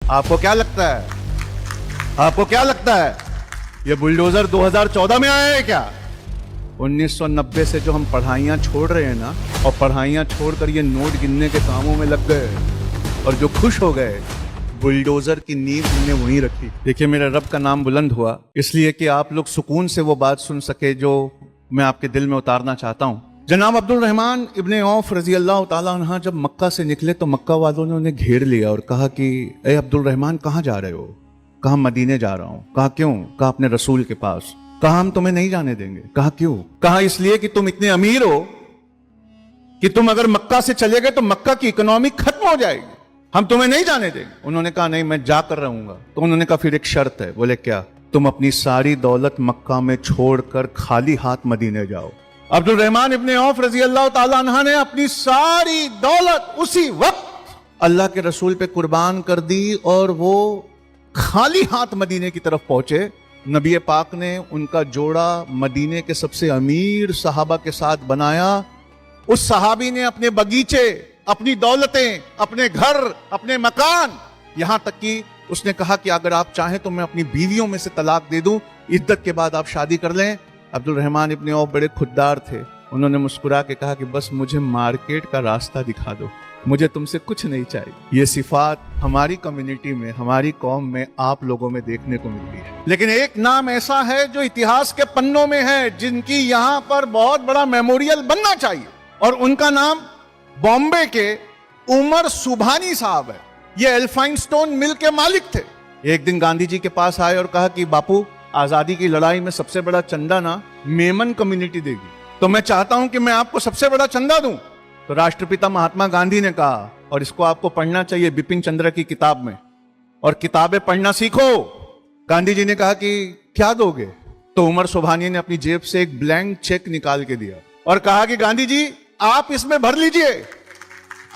आपको क्या लगता है, आपको क्या लगता है ये बुलडोजर 2014 में आया है क्या? 1990 से जो हम पढ़ाइयाँ छोड़ रहे हैं ना, और पढ़ाइयाँ छोड़कर ये नोट गिनने के कामों में लग गए, और जो खुश हो गए, बुलडोजर की नींव हमने वहीं रखी। देखिए, मेरे रब का नाम बुलंद हुआ इसलिए कि आप लोग सुकून से वो बात सुन सके जो मैं आपके दिल में उतारना चाहता हूँ। जनाब अब्दुल रहमान इब्ने औफ रजी अल्लाह ताला अन्हा जब मक्का से निकले तो मक्का वालों ने उन्हें घेर लिया और कहा कि ए अब्दुल रहमान, कहाँ जा रहे हो? कहा मदीने जा रहा हूँ। कहा क्यों? कहा अपने रसूल के पास। कहा हम तुम्हें नहीं जाने देंगे। कहा क्यों? कहा इसलिए कि तुम इतने अमीर हो कि तुम अगर मक्का से चले गए तो मक्का की इकोनॉमी खत्म हो जाएगी, हम तुम्हें नहीं जाने देंगे। उन्होंने कहा नहीं, मैं जाकर रहूंगा। तो उन्होंने कहा फिर एक शर्त है। बोले क्या? तुम अपनी सारी दौलत मक्का में छोड़कर खाली हाथ मदीने जाओ। अब्दुल रहमान इब्ने औफ रजी अल्लाह ताला अन्हा ने अपनी सारी दौलत उसी वक्त अल्लाह के रसूल पे कुर्बान कर दी और वो खाली हाथ मदीने की तरफ पहुंचे। नबी पाक ने उनका जोड़ा मदीने के सबसे अमीर सहाबा के साथ बनाया। उस सहाबी ने अपने बगीचे, अपनी दौलतें, अपने घर, अपने मकान, यहां तक कि उसने कहा कि अगर आप चाहें तो मैं अपनी बीवियों में से तलाक दे दूं, इद्दत के बाद आप शादी कर लें। अब्दुल रहमान इब्ने औफ बड़े खुददार थे। उन्होंने मुस्कुरा के कहा कि बस मुझे मार्केट का रास्ता दिखा दो, मुझे तुमसे कुछ नहीं चाहिए। ये सिफात हमारी कम्युनिटी में, हमारी कौम में, आप लोगों में देखने को मिलती है। लेकिन एक नाम ऐसा है जो इतिहास के पन्नों में है, जिनकी यहां पर बहुत बड़ा मेमोरियल बनना चाहिए, और उनका नाम बॉम्बे के उमर सुभानी साहब है। ये एल्फाइनस्टोन मिल के मालिक थे। एक दिन गांधी जी के पास आए और कहा कि बापू, आजादी की लड़ाई में सबसे बड़ा चंदा ना मेमन कम्युनिटी देगी, तो मैं चाहता हूं कि मैं आपको सबसे बड़ा चंदा दूं। तो राष्ट्रपिता महात्मा गांधी ने कहा, और इसको आपको पढ़ना चाहिए बिपिन चंद्र की किताब में, और किताबें पढ़ना सीखो। गांधी जी ने कहा कि क्या दोगे? तो उमर सुभानी ने अपनी जेब से एक ब्लैंक चेक निकाल के दिया और कहा कि गांधी जी आप इसमें भर लीजिए,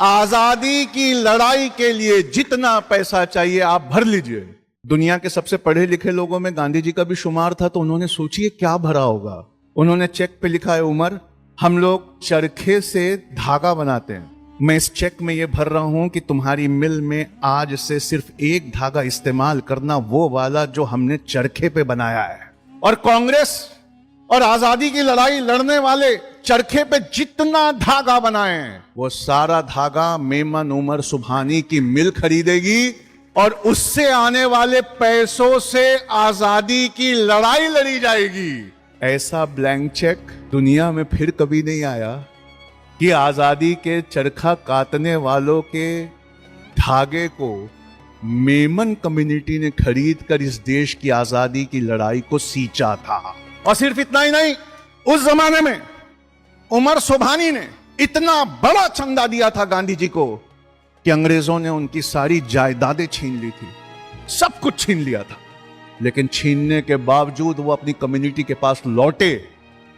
आजादी की लड़ाई के लिए जितना पैसा चाहिए आप भर लीजिए। दुनिया के सबसे पढ़े लिखे लोगों में गांधी जी का भी शुमार था, तो उन्होंने सोचिए क्या भरा होगा। उन्होंने चेक पे लिखा है, उमर, हम लोग चरखे से धागा बनाते हैं, मैं इस चेक में ये भर रहा हूं कि तुम्हारी मिल में आज से सिर्फ एक धागा इस्तेमाल करना, वो वाला जो हमने चरखे पे बनाया है। और कांग्रेस और आजादी की लड़ाई लड़ने वाले चरखे पे जितना धागा बनाए हैं, वो सारा धागा मेमन उमर सुभानी की मिल खरीदेगी, और उससे आने वाले पैसों से आजादी की लड़ाई लड़ी जाएगी। ऐसा ब्लैंक चेक दुनिया में फिर कभी नहीं आया कि आजादी के चरखा काटने वालों के धागे को मेमन कम्युनिटी ने खरीद कर इस देश की आजादी की लड़ाई को सींचा था। और सिर्फ इतना ही नहीं, उस जमाने में उमर सुभानी ने इतना बड़ा चंदा दिया था गांधी जी को कि अंग्रेजों ने उनकी सारी जायदादें छीन ली थी, सब कुछ छीन लिया था। लेकिन छीनने के बावजूद वो अपनी कम्युनिटी के पास लौटे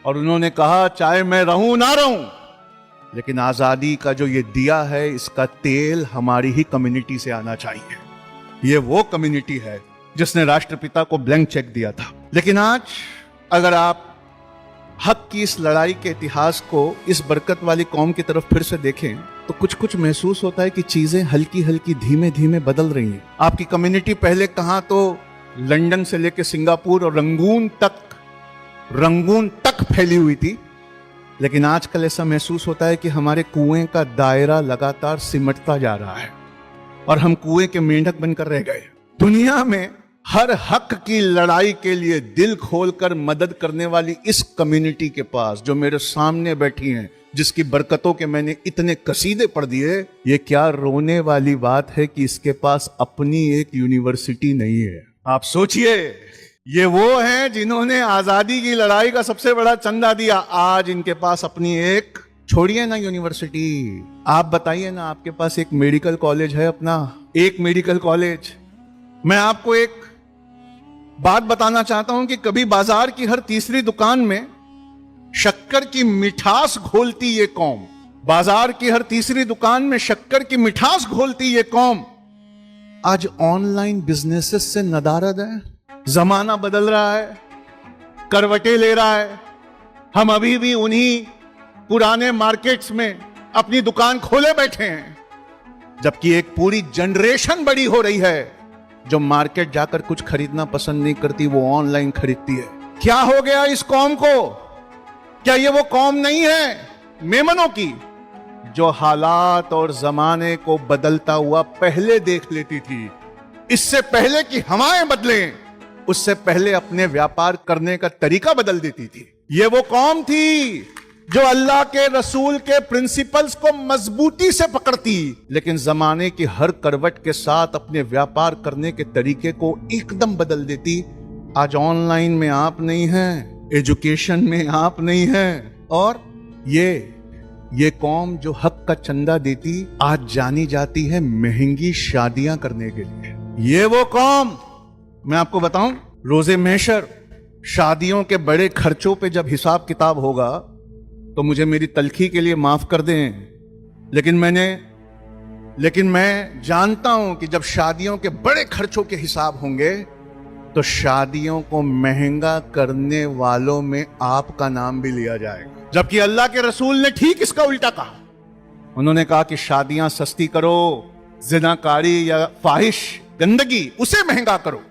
और उन्होंने कहा, चाहे मैं रहूं ना रहूं, लेकिन आजादी का जो ये दिया है, इसका तेल हमारी ही कम्युनिटी से आना चाहिए। ये वो कम्युनिटी है जिसने राष्ट्रपिता को ब्लैंक चेक दिया था। लेकिन आज अगर आप हक की इस लड़ाई के इतिहास को इस बरकत वाली कौम की तरफ फिर से देखें तो कुछ कुछ महसूस होता है कि चीजें हल्की हल्की धीमे धीमे बदल रही हैं। आपकी कम्युनिटी पहले कहां तो लंदन से लेकर सिंगापुर और रंगून तक फैली हुई थी, लेकिन आजकल ऐसा महसूस होता है कि हमारे कुएं का दायरा लगातार सिमटता जा रहा है और हम कुएं के मेंढक बनकर रह गए। दुनिया में हर हक की लड़ाई के लिए दिल खोलकर मदद करने वाली इस कम्युनिटी के पास, जो मेरे सामने बैठी हैं, जिसकी बरकतों के मैंने इतने कसीदे पढ़ दिए, ये क्या रोने वाली बात है कि इसके पास अपनी एक यूनिवर्सिटी नहीं है। आप सोचिए, ये वो हैं जिन्होंने आजादी की लड़ाई का सबसे बड़ा चंदा दिया, आज इनके पास अपनी एक, छोड़िए ना यूनिवर्सिटी, आप बताइए ना, आपके पास एक मेडिकल कॉलेज है अपना, एक मेडिकल कॉलेज। मैं आपको एक बात बताना चाहता हूं कि कभी बाजार की हर तीसरी दुकान में शक्कर की मिठास घोलती ये कौम, बाजार की हर तीसरी दुकान में शक्कर की मिठास घोलती ये कौम, आज ऑनलाइन बिजनेसेस से नदारद है। जमाना बदल रहा है, करवटें ले रहा है, हम अभी भी उन्हीं पुराने मार्केट्स में अपनी दुकान खोले बैठे हैं, जबकि एक पूरी जनरेशन बड़ी हो रही है जो मार्केट जाकर कुछ खरीदना पसंद नहीं करती वो ऑनलाइन खरीदती है। क्या हो गया इस कौम को? क्या ये वो कौम नहीं है मेमनों की जो हालात और जमाने को बदलता हुआ पहले देख लेती थी, इससे पहले कि हवाएं बदलें उससे पहले अपने व्यापार करने का तरीका बदल देती थी। ये वो कौम थी जो अल्लाह के रसूल के प्रिंसिपल्स को मजबूती से पकड़ती, लेकिन जमाने की हर करवट के साथ अपने व्यापार करने के तरीके को एकदम बदल देती। आज ऑनलाइन में आप नहीं हैं, एजुकेशन में आप नहीं हैं, और ये कौम जो हक का चंदा देती आज जानी जाती है महंगी शादियां करने के लिए। ये वो कौम, मैं आपको बताऊं, रोजे महशर शादियों के बड़े खर्चों पे जब हिसाब किताब होगा तो मुझे मेरी तलखी के लिए माफ कर दें, लेकिन मैं जानता हूं कि जब शादियों के बड़े खर्चों के हिसाब होंगे तो शादियों को महंगा करने वालों में आपका नाम भी लिया जाएगा। जबकि अल्लाह के रसूल ने ठीक इसका उल्टा कहा। उन्होंने कहा कि शादियां सस्ती करो, जिनाकारी या फाहिश गंदगी उसे महंगा करो,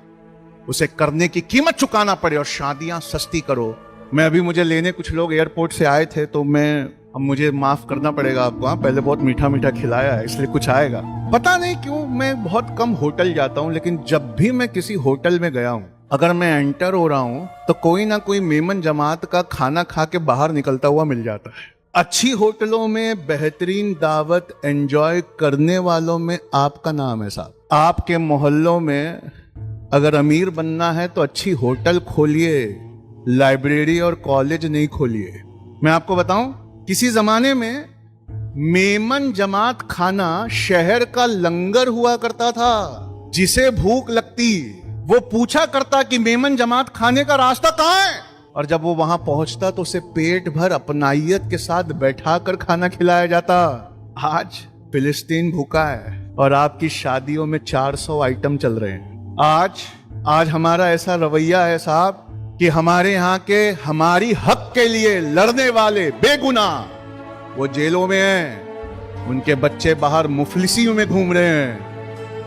उसे करने की कीमत चुकाना पड़े, और शादियां सस्ती करो। मैं अभी मुझे लेने कुछ लोग एयरपोर्ट से आए थे, तो अब मुझे माफ करना पड़ेगा आपको। पहले बहुत मीठा मीठा खिलाया है इसलिए कुछ आएगा। पता नहीं क्यों मैं बहुत कम होटल जाता हूं, लेकिन जब भी मैं किसी होटल में गया हूं, अगर मैं एंटर हो रहा हूं तो कोई ना कोई मेमन जमात का खाना खा के बाहर निकलता हुआ मिल जाता है। अच्छी होटलों में बेहतरीन दावत एंजॉय करने वालों में आपका नाम है साहब। आपके मोहल्लों में अगर अमीर बनना है तो अच्छी होटल खोलिए, लाइब्रेरी और कॉलेज नहीं खोलिए। मैं आपको बताऊं, किसी जमाने में मेमन जमात खाना शहर का लंगर हुआ करता था। जिसे भूख लगती वो पूछा करता कि मेमन जमात खाने का रास्ता कहां है, और जब वो वहां पहुंचता तो उसे पेट भर अपनाइयत के साथ बैठाकर खाना खिलाया जाता। आज फिलिस्तीन भूखा है और आपकी शादियों में 400 आइटम चल रहे हैं। आज हमारा ऐसा रवैया है साहब कि हमारे यहाँ के हमारी हक के लिए लड़ने वाले बेगुनाह वो जेलों में हैं, उनके बच्चे बाहर मुफलिसियों में घूम रहे हैं,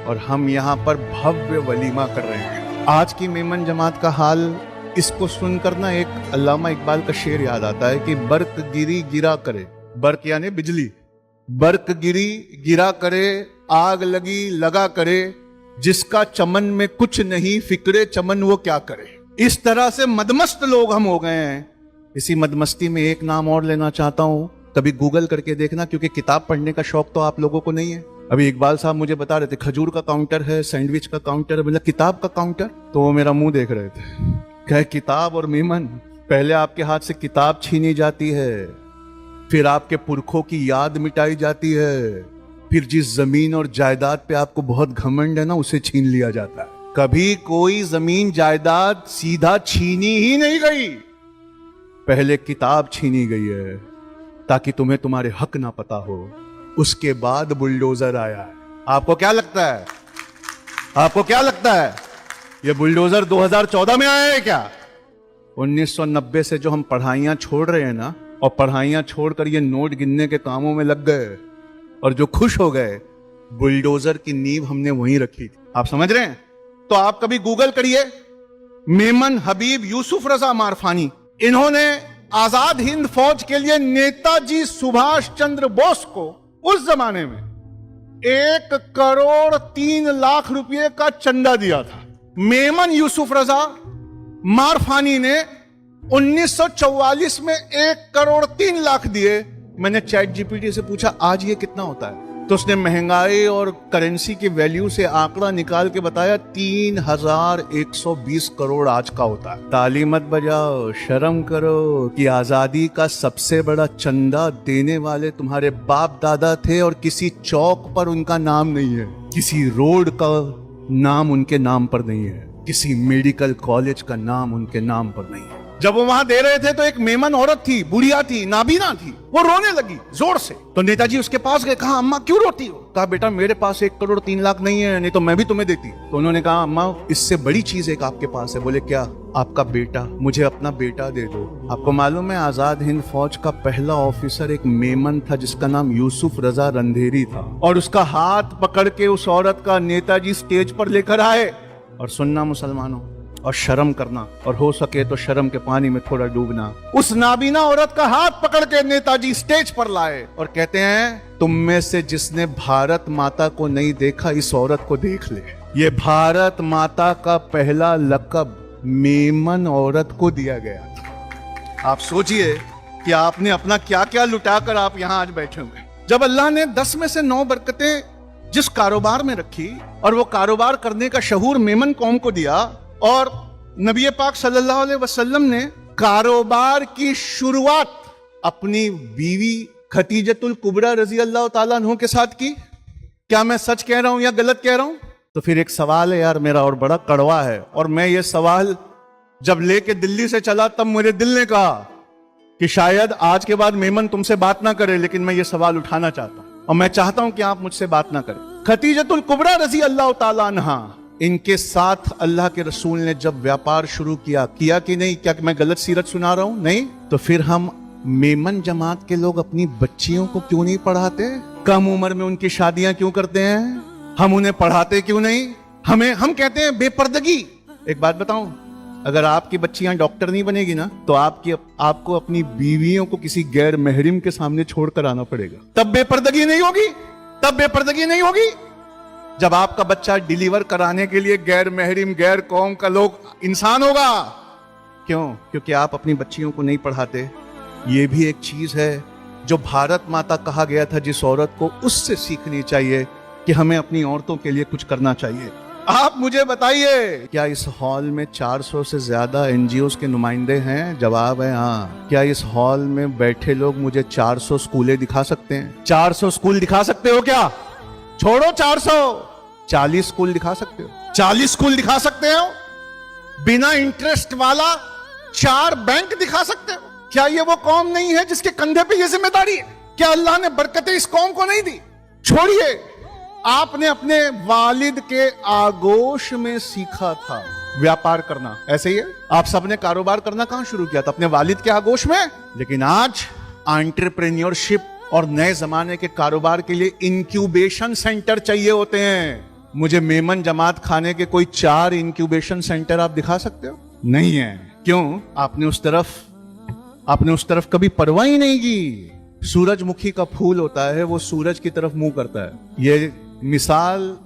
और हम यहाँ पर भव्य वलीमा कर रहे हैं। आज की मेमन जमात का हाल, इसको सुनकर ना एक अल्लामा इकबाल का शेर याद आता है कि बर्क गिरी गिरा करे, बर्क यानी बिजली, बर्क गिरी गिरा करे, आग लगी लगा करे, जिसका चमन में कुछ नहीं फिक्रे चमन वो क्या करे। इस तरह से मदमस्त लोग हम हो गए हैं। इसी मदमस्ती में एक नाम और लेना चाहता हूं, कभी गूगल करके देखना, क्योंकि किताब पढ़ने का शौक तो आप लोगों को नहीं है। अभी इकबाल साहब मुझे बता रहे थे खजूर का काउंटर है, सैंडविच का काउंटर है, मतलब किताब का काउंटर, तो वो मेरा मुंह देख रहे थे। कहे किताब और मेमन, पहले आपके हाथ से किताब छीनी जाती है, फिर आपके पुरखों की याद मिटाई जाती है, फिर जिस जमीन और जायदाद पे आपको बहुत घमंड है ना उसे छीन लिया जाता है। कभी कोई जमीन जायदाद सीधा छीनी ही नहीं गई, पहले किताब छीनी गई है ताकि तुम्हें तुम्हारे हक ना पता हो, उसके बाद बुलडोजर आया है। आपको क्या लगता है, आपको क्या लगता है ये बुलडोजर 2014 में आया है क्या? 1990 से जो हम पढ़ाइयां छोड़ रहे हैं ना, और पढ़ाइयां छोड़कर ये नोट गिनने के कामों में लग गए, और जो खुश हो गए, बुलडोजर की नींव हमने वहीं रखी थी। आप समझ रहे हैं? तो आप कभी गूगल करिए, मेमन हबीब यूसुफ रजा मारफानी, इन्होंने आजाद हिंद फौज के लिए नेताजी सुभाष चंद्र बोस को उस जमाने में 1,03,00,000 रुपए का चंदा दिया था। मेमन यूसुफ रजा मारफानी ने 1944 में 1,03,00,000 दिए। मैंने चैट जीपीटी से पूछा आज ये कितना होता है, तो उसने महंगाई और करेंसी की वैल्यू से आंकड़ा निकाल के बताया 3,120 करोड़ आज का होता है। ताली मत बजाओ, शर्म करो कि आजादी का सबसे बड़ा चंदा देने वाले तुम्हारे बाप दादा थे, और किसी चौक पर उनका नाम नहीं है, किसी रोड का नाम उनके नाम पर नहीं है, किसी मेडिकल कॉलेज का नाम उनके नाम पर नहीं है। जब वो वहां दे रहे थे तो एक मेमन औरत थी, बुढ़िया थी, नाबीना थी, वो रोने लगी जोर से। तो नेताजी उसके पास गए, कहा अम्मा क्यों रोती हो? कहा बेटा मेरे पास 1 करोड़ 3 लाख नहीं है, नहीं तो मैं भी तुम्हें देती। तो उन्होंने कहा अम्मा इससे बड़ी चीज एक आपके पास है। बोले क्या? आपका बेटा, मुझे अपना बेटा दे दो। आपको मालूम है आजाद हिंद फौज का पहला ऑफिसर एक मेमन था जिसका नाम यूसुफ रजा रंधेरी था, और उसका हाथ पकड़ के उस औरत का नेताजी स्टेज पर लेकर आए। और सुनना मुसलमानों, और शर्म करना, और हो सके तो शर्म के पानी में थोड़ा डूबना। उस नाबीना औरत का हाथ पकड़ के नेताजी स्टेज पर लाए और कहते हैं तुम में से जिसने भारत माता को नहीं देखा इस औरत को देख ले। ये भारत माता का पहला लक़ब मेमन औरत को दिया गया। आप सोचिए कि आपने अपना क्या क्या लुटाकर आप यहां आज बैठे हुए। जब अल्लाह ने 10 में से 9 बरकतें जिस कारोबार में रखी और वो कारोबार करने का शहूर मेमन कौम को दिया, और नबी पाक सल्लल्लाहु अलैहि वसल्लम ने कारोबार की शुरुआत अपनी बीवी खतीजतुल कुबरा रजी अल्लाह ताला अन्हा के साथ की। क्या मैं सच कह रहा हूं या गलत कह रहा हूं? तो फिर एक सवाल है यार मेरा, और बड़ा कड़वा है, और मैं ये सवाल जब लेके दिल्ली से चला तब मेरे दिल ने कहा कि शायद आज के बाद मेमन तुमसे बात ना करे, लेकिन मैं ये सवाल उठाना चाहता हूं और मैं चाहता हूं कि आप मुझसे बात ना करें। खतीजतुल कुबरा रजी अल्लाह ताला अन्हा, इनके साथ अल्लाह के रसूल ने जब व्यापार शुरू किया कि नहीं? क्या मैं गलत सीरत सुना रहा हूं? नहीं। तो फिर हम मेमन जमात के लोग अपनी बच्चियों को क्यों नहीं पढ़ाते? कम उम्र में उनकी शादियां क्यों करते हैं? हम उन्हें पढ़ाते क्यों नहीं? हम कहते हैं बेपर्दगी। एक बात बताऊं, अगर आपकी बच्चियां डॉक्टर नहीं बनेगी ना तो आपको अपनी बीवियों को किसी गैर महरिम के सामने छोड़कर आना पड़ेगा, तब बेपर्दगी नहीं होगी। तब बेपर्दगी नहीं होगी जब आपका बच्चा डिलीवर कराने के लिए गैर महरिम गैर कौम का लोग इंसान होगा। क्यों? क्योंकि आप अपनी बच्चियों को नहीं पढ़ाते। ये भी एक चीज है जो भारत माता कहा गया था, जिस औरत को उससे सीखनी चाहिए कि हमें अपनी औरतों के लिए कुछ करना चाहिए। आप मुझे बताइए, क्या इस हॉल में 400 से ज्यादा एनजीओ के नुमाइंदे हैं? जवाब है हाँ। क्या इस हॉल में बैठे लोग मुझे 400 स्कूलें दिखा सकते हैं? 400 स्कूल दिखा सकते हो क्या? छोड़ो 400, 40 स्कूल दिखा सकते हो? 40 स्कूल दिखा सकते हो? बिना इंटरेस्ट वाला 4 बैंक दिखा सकते हो? क्या ये वो कौम नहीं है जिसके कंधे पे ये जिम्मेदारी है? क्या अल्लाह ने बरकतें इस कौम को नहीं दी? छोड़िए, आपने अपने वालिद के आगोश में सीखा था व्यापार करना, ऐसे ही है। आप सबने कारोबार करना कहां शुरू किया था? अपने वालिद के आगोश में। लेकिन आज एंटरप्रेन्योरशिप और नए जमाने के कारोबार के लिए इंक्यूबेशन सेंटर चाहिए होते हैं। मुझे मेमन जमात खाने के कोई 4 इंक्यूबेशन सेंटर आप दिखा सकते हो? नहीं है। क्यों? आपने उस तरफ कभी परवाह ही नहीं की। सूरजमुखी का फूल होता है, वो सूरज की तरफ मुंह करता है। ये मिसाल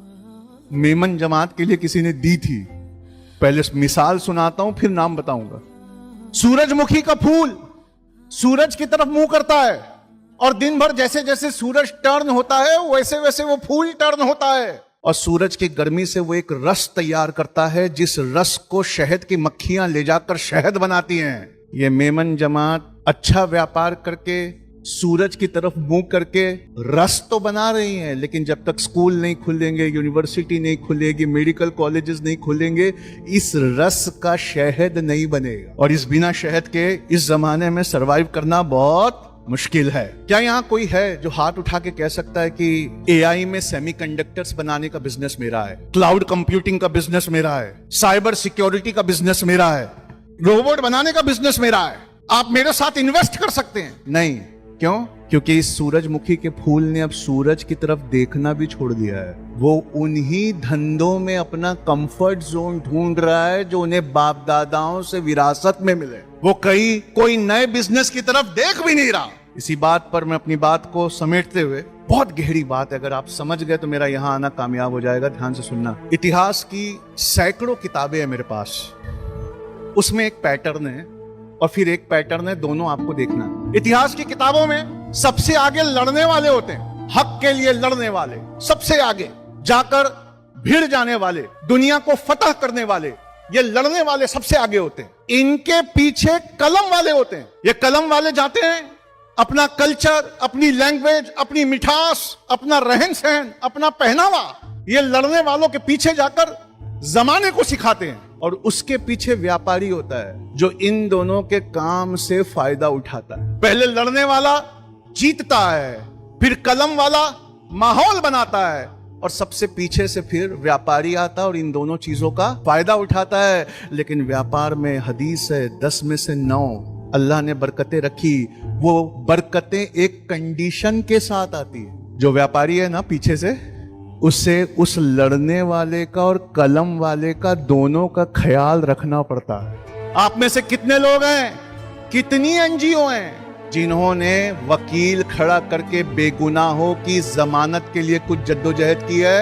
मेमन जमात के लिए किसी ने दी थी। पहले मिसाल सुनाता हूं फिर नाम बताऊंगा। सूरजमुखी का फूल सूरज की तरफ मुंह करता है, और दिन भर जैसे जैसे सूरज टर्न होता है वैसे वैसे वो फूल टर्न होता है, और सूरज की गर्मी से वो एक रस तैयार करता है, जिस रस को शहद की मक्खियां ले जाकर शहद बनाती हैं। ये मेमन जमात अच्छा व्यापार करके सूरज की तरफ मुंह करके रस तो बना रही हैं, लेकिन जब तक स्कूल नहीं खुलेंगे, यूनिवर्सिटी नहीं खुलेगी, मेडिकल कॉलेजेस नहीं खुलेंगे, इस रस का शहद नहीं बनेगा। और इस बिना शहद के इस जमाने में सरवाइव करना बहुत मुश्किल है। क्या यहाँ कोई है जो हाथ उठा के कह सकता है कि एआई में सेमीकंडक्टर्स बनाने का बिजनेस मेरा है, क्लाउड कंप्यूटिंग का बिजनेस मेरा है, साइबर सिक्योरिटी का बिजनेस मेरा है, रोबोट बनाने का बिजनेस मेरा है, आप मेरे साथ इन्वेस्ट कर सकते हैं? नहीं। क्यों? क्योंकि इस सूरजमुखी के फूल ने अब सूरज की तरफ देखना भी छोड़ दिया है। वो उन्हीं धंधों में अपना कंफर्ट जोन ढूंढ रहा है जो उन्हें बाप दादाओं से विरासत में मिले। वो कोई नए बिजनेस की तरफ देख भी नहीं रहा। इसी बात पर मैं अपनी बात को समेटते हुए, बहुत गहरी बात है, अगर आप समझ गए तो मेरा यहां आना कामयाब हो जाएगा। ध्यान से सुनना। इतिहास की सैकड़ों किताबें हैं मेरे पास, उसमें एक पैटर्न है और फिर एक पैटर्न है, दोनों आपको देखना है। इतिहास की किताबों में सबसे आगे लड़ने वाले होते हैं, हक के लिए लड़ने वाले, सबसे आगे जाकर भिड़ जाने वाले, दुनिया को फतह करने वाले, ये लड़ने वाले सबसे आगे होते हैं। इनके पीछे कलम वाले होते हैं। ये कलम वाले जाते हैं अपना कल्चर, अपनी लैंग्वेज, अपनी मिठास, अपना रहन सहन, अपना पहनावा, ये लड़ने वालों के पीछे जाकर जमाने को सिखाते हैं। और उसके पीछे व्यापारी होता है जो इन दोनों के काम से फायदा उठाता है। पहले लड़ने वाला जीतता है, फिर कलम वाला माहौल बनाता है, और सबसे पीछे से फिर व्यापारी आता है और इन दोनों चीजों का फायदा उठाता है। लेकिन व्यापार में हदीस है 10 में से 9 अल्लाह ने बरकतें रखी, वो बरकतें एक कंडीशन के साथ आती है। जो व्यापारी है ना पीछे से, उससे उस लड़ने वाले का और कलम वाले का दोनों का ख्याल रखना पड़ता है। आप में से कितने लोग हैं, कितनी एनजीओ हैं जिन्होंने वकील खड़ा करके बेगुनाहों की जमानत के लिए कुछ जद्दोजहद की है?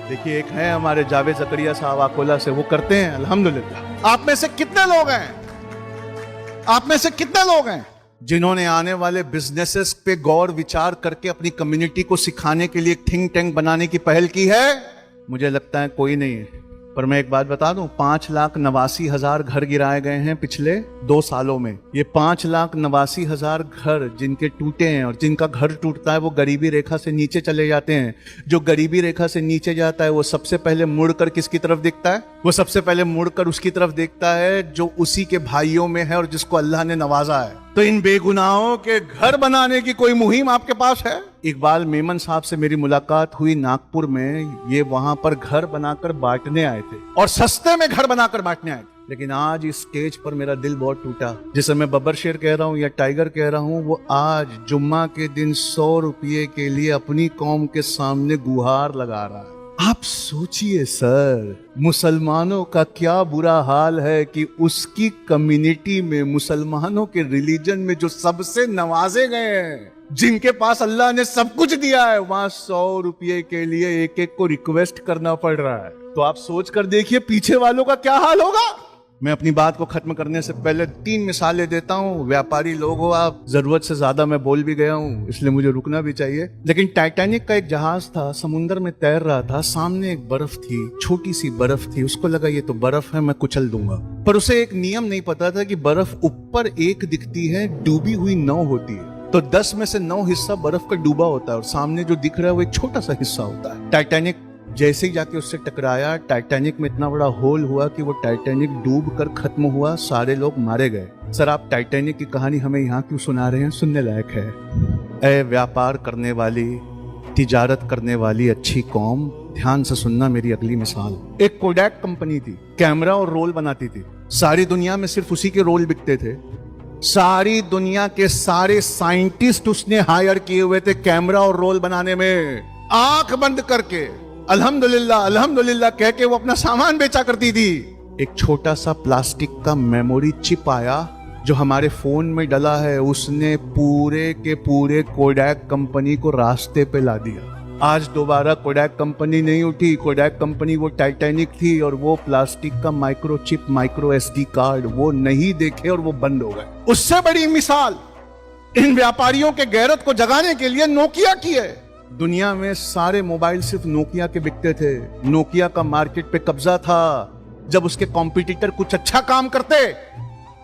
देखिए, एक है हमारे जावेद जकरिया साहब अकोला से, वो करते हैं अल्हम्दुलिल्लाह। आप में से कितने लोग हैं, आप में से कितने लोग हैं जिन्होंने आने वाले बिजनेसेस पे गौर विचार करके अपनी कम्युनिटी को सिखाने के लिए एक थिंक टैंक बनाने की पहल की है? मुझे लगता है कोई नहीं है। पर मैं एक बात बता दूं, 5,89,000 घर गिराए गए हैं पिछले 2 सालों में। ये 5,89,000 घर जिनके टूटे हैं, और जिनका घर टूटता है वो गरीबी रेखा से नीचे चले जाते हैं। जो गरीबी रेखा से नीचे जाता है वो सबसे पहले मुड़कर किसकी तरफ देखता है? वो सबसे पहले मुड़कर उसकी तरफ देखता है जो उसी के भाइयों में है और जिसको अल्लाह ने नवाजा है। तो इन बेगुनाहों के घर बनाने की कोई मुहिम आपके पास है? इकबाल मेमन साहब से मेरी मुलाकात हुई नागपुर में। ये वहां पर घर बनाकर बांटने आए थे, और सस्ते में घर बनाकर बांटने आए थे। लेकिन आज इस स्टेज पर मेरा दिल बहुत टूटा। जिसे मैं बब्बर शेर कह रहा हूं या टाइगर कह रहा हूं, वो आज जुम्मा के दिन 100 रुपये के लिए अपनी कौम के सामने गुहार लगा रहा है। आप सोचिए सर, मुसलमानों का क्या बुरा हाल है कि उसकी कम्युनिटी में, मुसलमानों के रिलीजन में जो सबसे नवाजे गए हैं, जिनके पास अल्लाह ने सब कुछ दिया है, वहां 100 रुपये के लिए एक एक को रिक्वेस्ट करना पड़ रहा है। तो आप सोच कर देखिए पीछे वालों का क्या हाल होगा। मैं अपनी बात को खत्म करने से पहले 3 मिसालें देता हूं। व्यापारी लोग हो आप, जरूरत से ज्यादा मैं बोल भी गया हूं, इसलिए मुझे रुकना भी चाहिए। लेकिन टाइटैनिक का एक जहाज था, समुद्र में तैर रहा था, सामने एक बर्फ थी, छोटी सी बर्फ थी। उसको लगा ये तो बर्फ है, मैं कुचल दूंगा। पर उसे एक नियम नहीं पता था कि बर्फ ऊपर एक दिखती है, डूबी हुई 9 होती है। तो 10 में से 9 हिस्सा बर्फ का डूबा होता है और सामने जो दिख रहा है वो एक छोटा सा हिस्सा होता है। टाइटैनिक जैसे ही जाके उससे टकराया, टाइटैनिक में इतना बड़ा होल हुआ कि वो टाइटैनिक डूब कर खत्म हुआ, सारे लोग मारे गए। सर, आप टाइटैनिक की कहानी हमें यहाँ क्यों सुना रहे हैं? सुनने लायक है। ए व्यापार करने वाली, तिजारत करने वाली अच्छी कौम, ध्यान से सुनना मेरी अगली मिसाल। एक कोडैक कंपनी थी, कैमरा और रोल बनाती थी। सारी दुनिया में सिर्फ उसी के रोल बिकते थे। सारी दुनिया के सारे साइंटिस्ट उसने हायर किए हुए थे कैमरा और रोल बनाने में। आंख बंद करके अल्हम्दुलिल्लाह अल्हम्दुलिल्लाह कह के वो अपना सामान बेचा करती थी। एक छोटा सा प्लास्टिक का मेमोरी चिप आया जो हमारे फोन में डला है, उसने पूरे के पूरे कोडैक कंपनी को रास्ते पे ला दिया। आज दोबारा कोडैक कंपनी नहीं उठी। कोडैक कंपनी वो टाइटैनिक थी, और वो प्लास्टिक का माइक्रोचिप, माइक्रो SD कार्ड वो नहीं देखे और वो बंद हो गए। उससे बड़ी मिसाल इन व्यापारियों के गैरत को जगाने के लिए नोकिया की है। दुनिया में सारे मोबाइल सिर्फ नोकिया के बिकते थे। नोकिया का मार्केट पे कब्जा था। जब उसके कॉम्पिटिटर कुछ अच्छा काम करते,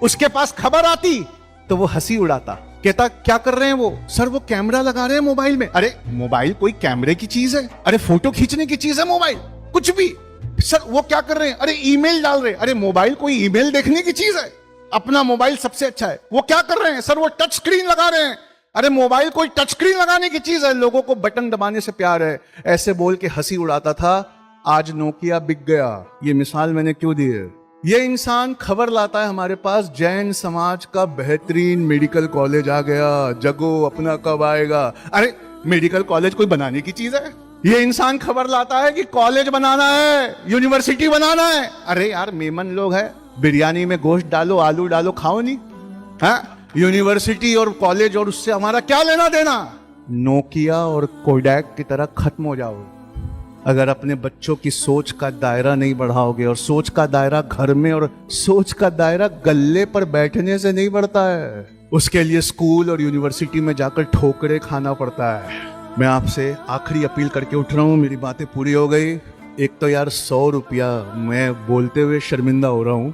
उसके पास खबर आती, तो वो हंसी उड़ाता, कहता क्या कर रहे हैं वो? सर, वो कैमरा लगा रहे हैं मोबाइल में। अरे मोबाइल कोई कैमरे की चीज है? अरे फोटो खींचने की चीज है मोबाइल? कुछ भी। सर, वो क्या कर रहे हैं? अरे ईमेल डाल रहे हैं। अरे मोबाइल कोई ईमेल देखने की चीज है? अपना मोबाइल सबसे अच्छा है। वो क्या कर रहे हैं? सर, वो टच स्क्रीन लगा रहे हैं। अरे मोबाइल कोई टच स्क्रीन लगाने की चीज है? लोगों को बटन दबाने से प्यार है। ऐसे बोल के हंसी उड़ाता था। आज नोकिया बिक गया। ये मिसाल मैंने क्यों दी है? ये इंसान खबर लाता है हमारे पास, जैन समाज का बेहतरीन मेडिकल कॉलेज आ गया, जगो अपना कब आएगा। अरे मेडिकल कॉलेज कोई बनाने की चीज है? ये इंसान खबर लाता है कि कॉलेज बनाना है, यूनिवर्सिटी बनाना है। अरे यार, मेमन लोग है, बिरयानी में गोश्त डालो, आलू डालो, खाओ नहीं? हाँ, यूनिवर्सिटी और कॉलेज और उससे हमारा क्या लेना देना? नोकिया और कोडैक की तरह खत्म हो जाओगे अगर अपने बच्चों की सोच का दायरा नहीं बढ़ाओगे। और सोच का दायरा घर में और सोच का दायरा गल्ले पर बैठने से नहीं बढ़ता है। उसके लिए स्कूल और यूनिवर्सिटी में जाकर ठोकरे खाना पड़ता है। मैं आपसे आखिरी अपील करके उठ रहा हूँ, मेरी बातें पूरी हो गई। एक तो यार 100 रुपया, मैं बोलते हुए शर्मिंदा हो रहा हूँ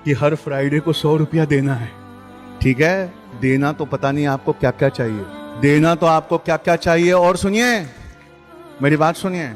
कि हर फ्राइडे को 100 रुपया देना है। ठीक है, देना तो पता नहीं आपको क्या क्या चाहिए, देना तो आपको क्या क्या चाहिए। और सुनिए, मेरी बात सुनिए,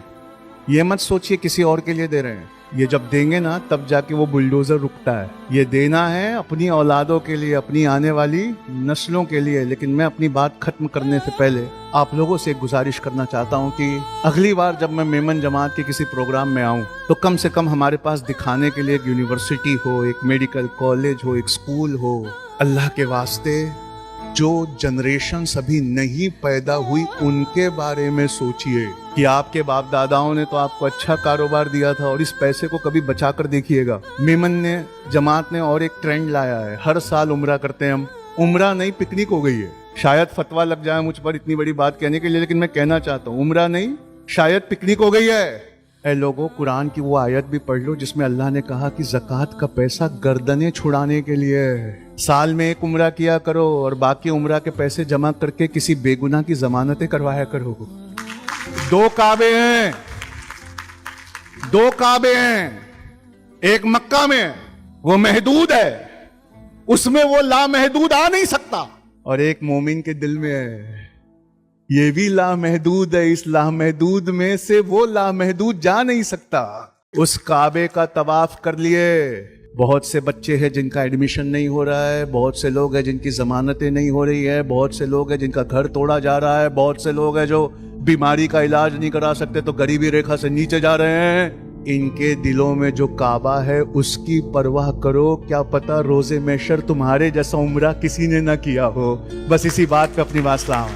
ये मत सोचिए किसी और के लिए दे रहे हैं। ये जब देंगे ना तब जाके वो बुलडोजर रुकता है। ये देना है अपनी औलादों के लिए, अपनी आने वाली नस्लों के लिए। लेकिन मैं अपनी बात खत्म करने से पहले आप लोगों से एक गुजारिश करना चाहता हूँ कि अगली बार जब मैं मेमन जमात के किसी प्रोग्राम में आऊँ तो कम से कम हमारे पास दिखाने के लिए एक यूनिवर्सिटी हो, एक मेडिकल कॉलेज हो, एक स्कूल हो। अल्लाह के वास्ते जो जनरेशन अभी नहीं पैदा हुई उनके बारे में सोचिए कि आपके बाप दादाओं ने तो आपको अच्छा कारोबार दिया था और इस पैसे को कभी बचा कर देखिएगा। मेमन ने, जमात ने और एक ट्रेंड लाया है, हर साल उम्रा करते हैं हम। उम्रा नहीं पिकनिक हो गई है। शायद फतवा लग जाए मुझ पर इतनी बड़ी बात कहने के लिए, लेकिन मैं कहना चाहता हूँ उम्रा नहीं शायद पिकनिक हो गई है। ऐ लोगों, कुरान की वो आयत भी पढ़ लो जिसमें अल्लाह ने कहा कि ज़कात का पैसा गर्दनें छुड़ाने के लिए है। साल में एक उम्रा किया करो और बाकी उम्रा के पैसे जमा करके किसी बेगुनाह की जमानतें करवाया करो। 2 काबे हैं, 2 काबे हैं। एक मक्का में वो महदूद है, उसमें वो लामहदूद आ नहीं सकता, और एक मोमिन के दिल में है, ये भी लामहदूद है। इस लामहदूद में से वो लामहदूद जा नहीं सकता। उस काबे का तवाफ कर लिए। बहुत से बच्चे हैं जिनका एडमिशन नहीं हो रहा है, बहुत से लोग हैं जिनकी जमानतें नहीं हो रही है, बहुत से लोग हैं जिनका घर तोड़ा जा रहा है, बहुत से लोग हैं जो बीमारी का इलाज नहीं करा सकते तो गरीबी रेखा से नीचे जा रहे हैं। इनके दिलों में जो काबा है उसकी परवाह करो। क्या पता रोजे महशर तुम्हारे जैसा उम्रा किसी ने ना किया हो। बस इसी बात पे अपनी बात सलाम।